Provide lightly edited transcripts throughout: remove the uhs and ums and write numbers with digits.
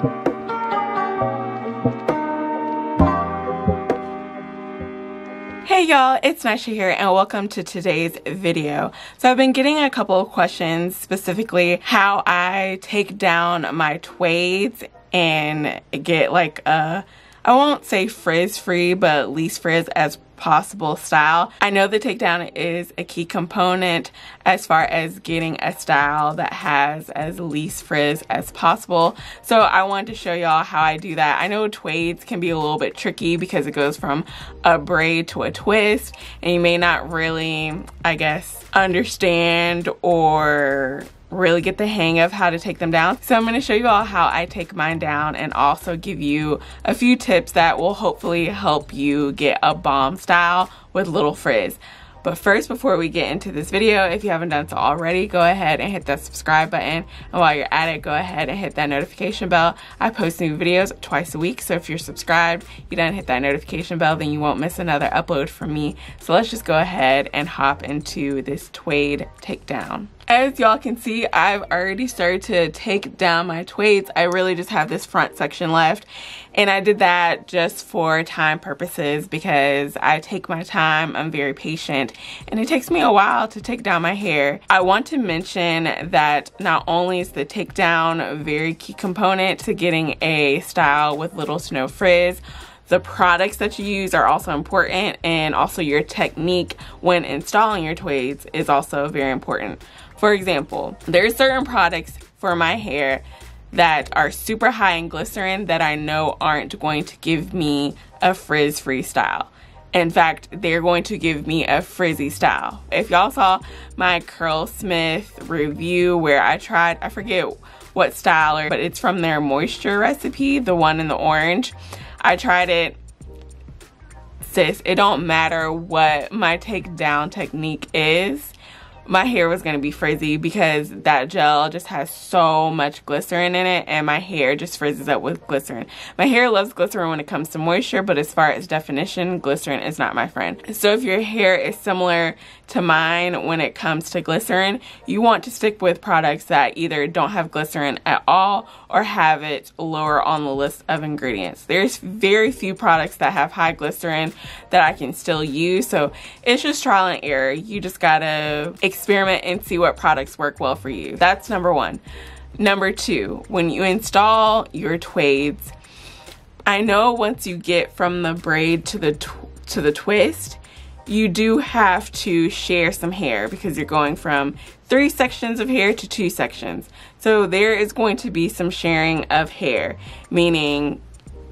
Hey y'all, it's Nisha here and welcome to today's video. So I've been getting a couple of questions, specifically how I take down my Twaids and get like a, I won't say frizz free, but least frizz as possible style. I know the takedown is a key component as far as getting a style that has as least frizz as possible. So I wanted to show y'all how I do that. I know Twaids can be a little bit tricky because it goes from a braid to a twist and you may not really, I guess, understand or really get the hang of how to take them down. So I'm going to show you all how I take mine down and also give you a few tips that will hopefully help you get a bomb style with little frizz. But first, before we get into this video, if you haven't done so already, go ahead and hit that subscribe button. And while you're at it, go ahead and hit that notification bell. I post new videos twice a week, so if you're subscribed, you didn't hit that notification bell, then you won't miss another upload from me. So let's just go ahead and hop into this Twaid takedown. As y'all can see, I've already started to take down my Twaids. I really just have this front section left, and I did that just for time purposes because I take my time, I'm very patient, and it takes me a while to take down my hair. I want to mention that not only is the takedown a very key component to getting a style with little to no frizz, the products that you use are also important, and also your technique when installing your Twaids is also very important. For example, there's certain products for my hair that are super high in glycerin that I know aren't going to give me a frizz-free style. In fact, they're going to give me a frizzy style. If y'all saw my Curlsmith review where I tried, I forget what style, but it's from their moisture recipe, the one in the orange. I tried it. Sis, it don't matter what my takedown technique is, my hair was going to be frizzy because that gel just has so much glycerin in it and my hair just frizzes up with glycerin. My hair loves glycerin when it comes to moisture, but as far as definition, glycerin is not my friend. So if your hair is similar to mine when it comes to glycerin, you want to stick with products that either don't have glycerin at all or have it lower on the list of ingredients. There's very few products that have high glycerin that I can still use, so it's just trial and error. You just gotta experiment and see what products work well for you. That's number one. Number two, when you install your Twaids, I know once you get from the braid to the twist, you do have to share some hair because you're going from 3 sections of hair to 2 sections. So there is going to be some sharing of hair, meaning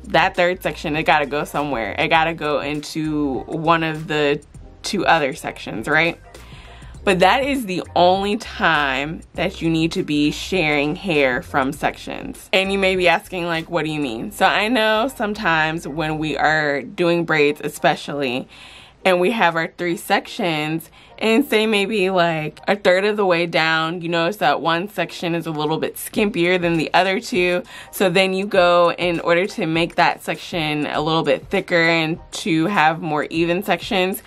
that 3rd section, it gotta go somewhere. It gotta go into one of the 2 other sections, right? But that is the only time that you need to be sharing hair from sections. And you may be asking, like, what do you mean? So I know sometimes when we are doing braids especially, and we have our 3 sections, and say maybe like a third of the way down, you notice that one section is a little bit skimpier than the other 2. So then you go, in order to make that section a little bit thicker and to have more even sections,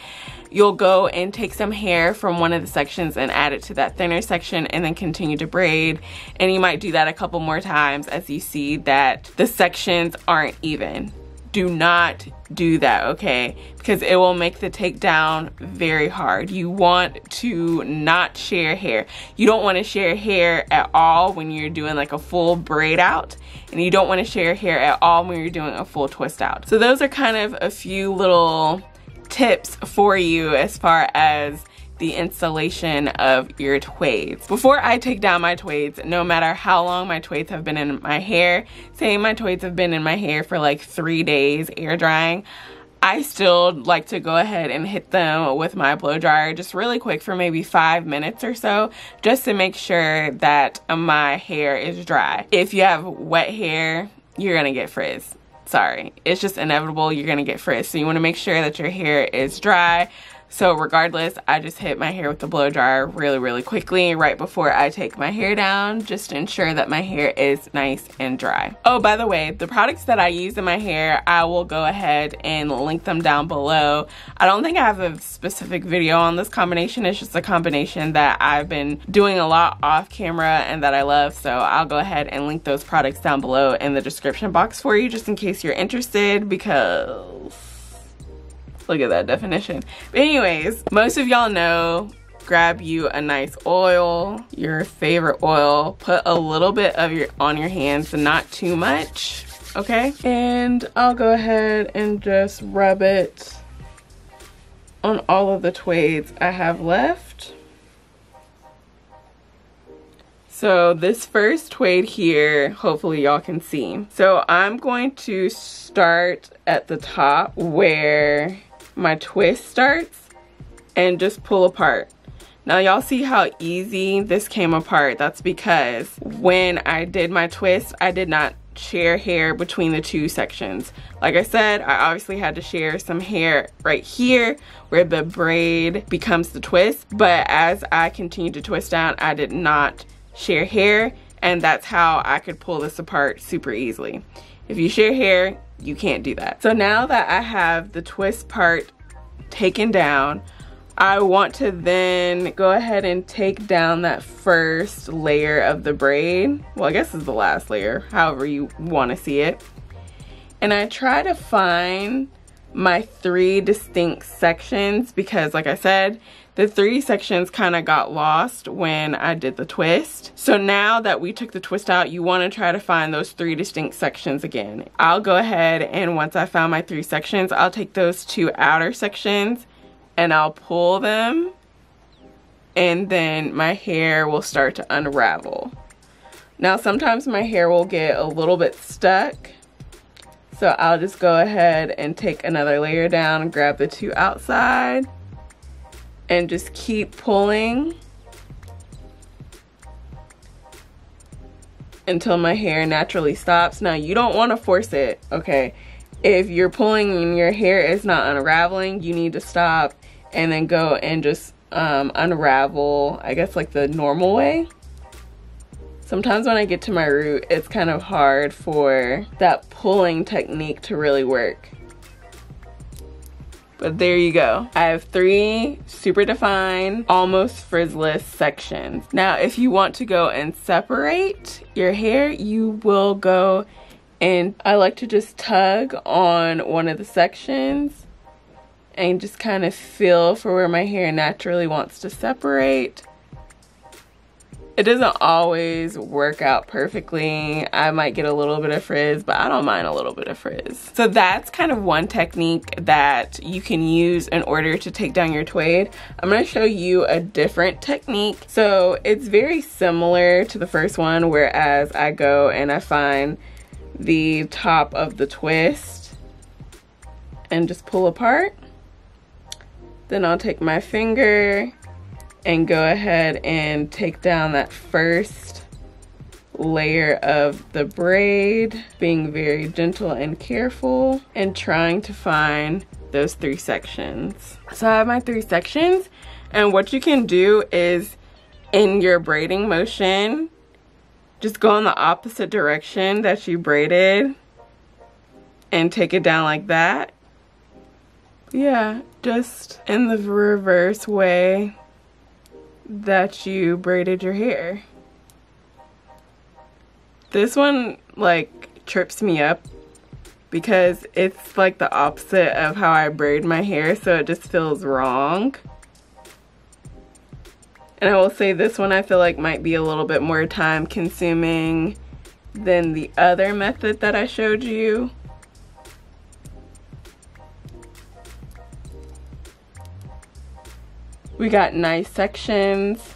you'll go and take some hair from one of the sections and add it to that thinner section and then continue to braid. And you might do that a couple more times as you see that the sections aren't even. Do not do that, okay? Because it will make the takedown very hard. You want to not share hair. You don't want to share hair at all when you're doing like a full braid out, and you don't want to share hair at all when you're doing a full twist out. So those are kind of a few little tips for you as far as the installation of your Twaids. Before I take down my Twaids, no matter how long my Twaids have been in my hair, say my Twaids have been in my hair for like 3 days air drying, I still like to go ahead and hit them with my blow dryer just really quick for maybe 5 minutes or so, just to make sure that my hair is dry. If you have wet hair, you're gonna get frizz. Sorry, it's just inevitable, you're gonna get frizz. So you wanna make sure that your hair is dry. So regardless, I just hit my hair with the blow dryer really quickly right before I take my hair down, just to ensure that my hair is nice and dry. Oh, by the way, the products that I use in my hair, I will go ahead and link them down below. I don't think I have a specific video on this combination. It's just a combination that I've been doing a lot off camera and that I love. So I'll go ahead and link those products down below in the description box for you, just in case you're interested, because look at that definition. But anyways, most of y'all know, grab you a nice oil, your favorite oil, put a little bit of on your hands, not too much, okay? And I'll go ahead and just rub it on all of the Twaids I have left. So this first Twaid here, hopefully y'all can see. So I'm going to start at the top where my twist starts and just pull apart. Now y'all see how easy this came apart. That's because when I did my twist, I did not share hair between the two sections. Like I said, I obviously had to share some hair right here where the braid becomes the twist, but as I continued to twist down, I did not share hair, and that's how I could pull this apart super easily. If you share hair, you can't do that. So now that I have the twist part taken down, I want to then go ahead and take down that first layer of the braid. Well, I guess it's the last layer, however you want to see it. And I try to find my 3 distinct sections because, like I said, the 3 sections kind of got lost when I did the twist. So now that we took the twist out, you want to try to find those 3 distinct sections again. I'll go ahead and once I found my 3 sections, I'll take those 2 outer sections and I'll pull them, and then my hair will start to unravel. Now sometimes my hair will get a little bit stuck, so I'll just go ahead and take another layer down and grab the 2 outside and just keep pulling until my hair naturally stops. Now you don't want to force it, okay? If you're pulling and your hair is not unraveling, you need to stop and then go and just unravel, I guess, like the normal way. Sometimes when I get to my root, it's kind of hard for that pulling technique to really work. But there you go. I have 3 super defined, almost frizzless sections. Now, if you want to go and separate your hair, you will go and I like to just tug on one of the sections and just kind of feel for where my hair naturally wants to separate. It doesn't always work out perfectly. I might get a little bit of frizz, but I don't mind a little bit of frizz. So that's kind of one technique that you can use in order to take down your Twaid. I'm gonna show you a different technique. So it's very similar to the first one, whereas I go and I find the top of the twist and just pull apart. Then I'll take my finger and go ahead and take down that first layer of the braid, being very gentle and careful and trying to find those 3 sections. So I have my 3 sections, and what you can do is in your braiding motion, just go in the opposite direction that you braided and take it down like that. Yeah, just in the reverse way that you braided your hair. This one like trips me up because it's like the opposite of how I braid my hair, so it just feels wrong. And I will say this one I feel like might be a little bit more time consuming than the other method that I showed you. We got nice sections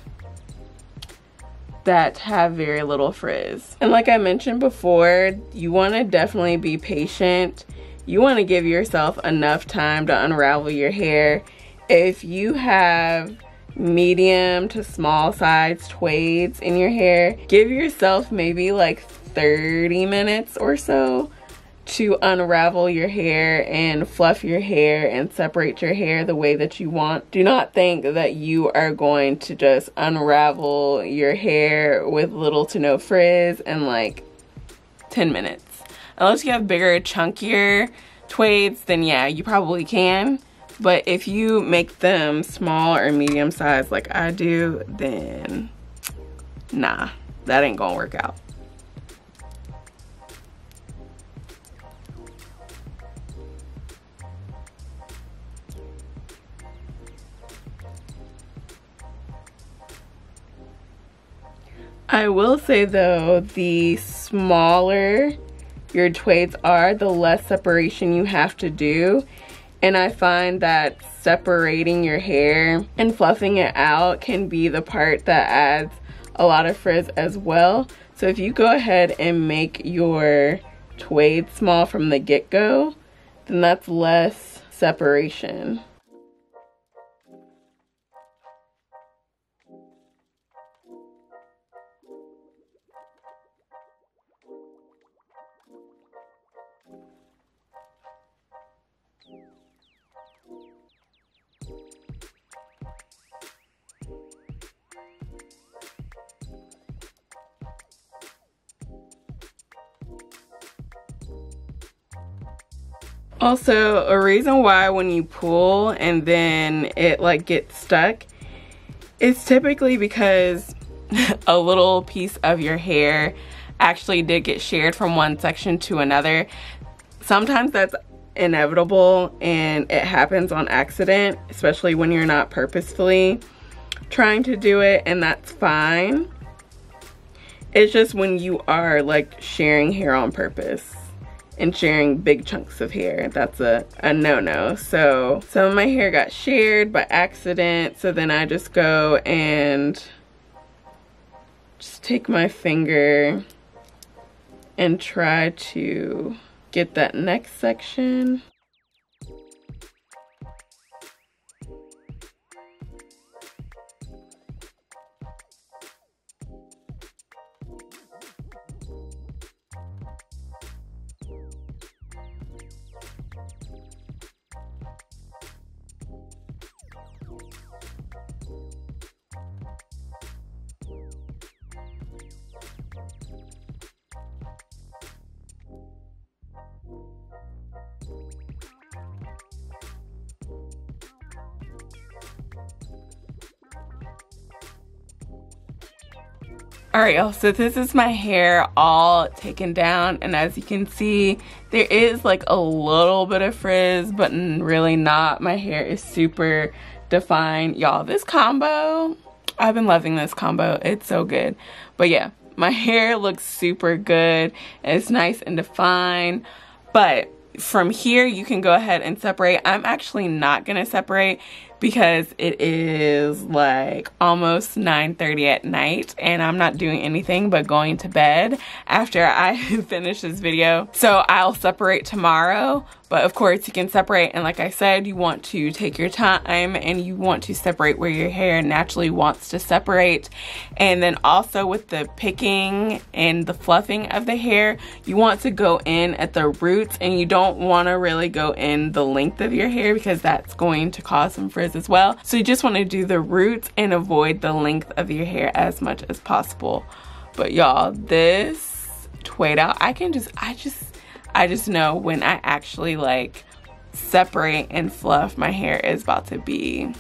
that have very little frizz. And like I mentioned before, you want to definitely be patient. You want to give yourself enough time to unravel your hair. If you have medium to small size Twaids in your hair, give yourself maybe like 30 minutes or so to unravel your hair and fluff your hair and separate your hair the way that you want. Do not think that you are going to just unravel your hair with little to no frizz in like 10 minutes. Unless you have bigger, chunkier Twaids, then yeah, you probably can. But if you make them small or medium size like I do, then nah, that ain't gonna work out. I will say though, the smaller your Twaids are, the less separation you have to do. And I find that separating your hair and fluffing it out can be the part that adds a lot of frizz as well. So if you go ahead and make your Twaid small from the get-go, then that's less separation. Also, a reason why when you pull and then it like gets stuck, it's typically because a little piece of your hair actually did get sheared from one section to another. Sometimes that's inevitable and it happens on accident, especially when you're not purposefully trying to do it, and that's fine. It's just when you are like shearing hair on purpose and sharing big chunks of hair, that's a no-no. So some of my hair got sheared by accident, so then I just go and just take my finger and try to get that next section. Alright y'all, so this is my hair all taken down, and as you can see, there is like a little bit of frizz, but really not. My hair is super defined. Y'all, this combo, I've been loving this combo. It's so good. But yeah, my hair looks super good. It's nice and defined. But from here, you can go ahead and separate. I'm actually not gonna separate because it is like almost 9:30 at night and I'm not doing anything but going to bed after I finish this video. So I'll separate tomorrow, but of course you can separate, and like I said, you want to take your time and you want to separate where your hair naturally wants to separate. And then also with the picking and the fluffing of the hair, you want to go in at the roots and you don't want to really go in the length of your hair because that's going to cause some frizz as well. So you just want to do the roots and avoid the length of your hair as much as possible. But y'all, this Twaid out, I just know when I actually like separate and fluff, my hair is about to be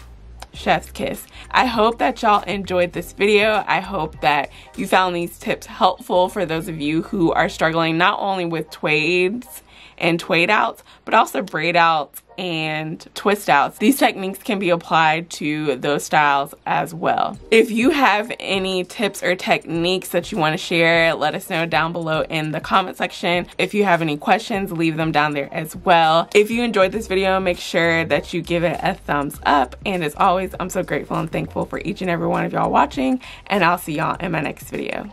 chef's kiss. I hope that y'all enjoyed this video. I hope that you found these tips helpful for those of you who are struggling not only with Twaids and Twaid outs, but also braid outs and twist outs. These techniques can be applied to those styles as well. If you have any tips or techniques that you want to share, let us know down below in the comment section. If you have any questions, leave them down there as well. If you enjoyed this video, make sure that you give it a thumbs up. And as always, I'm so grateful and thankful for each and every one of y'all watching, and I'll see y'all in my next video.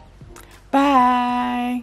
Bye.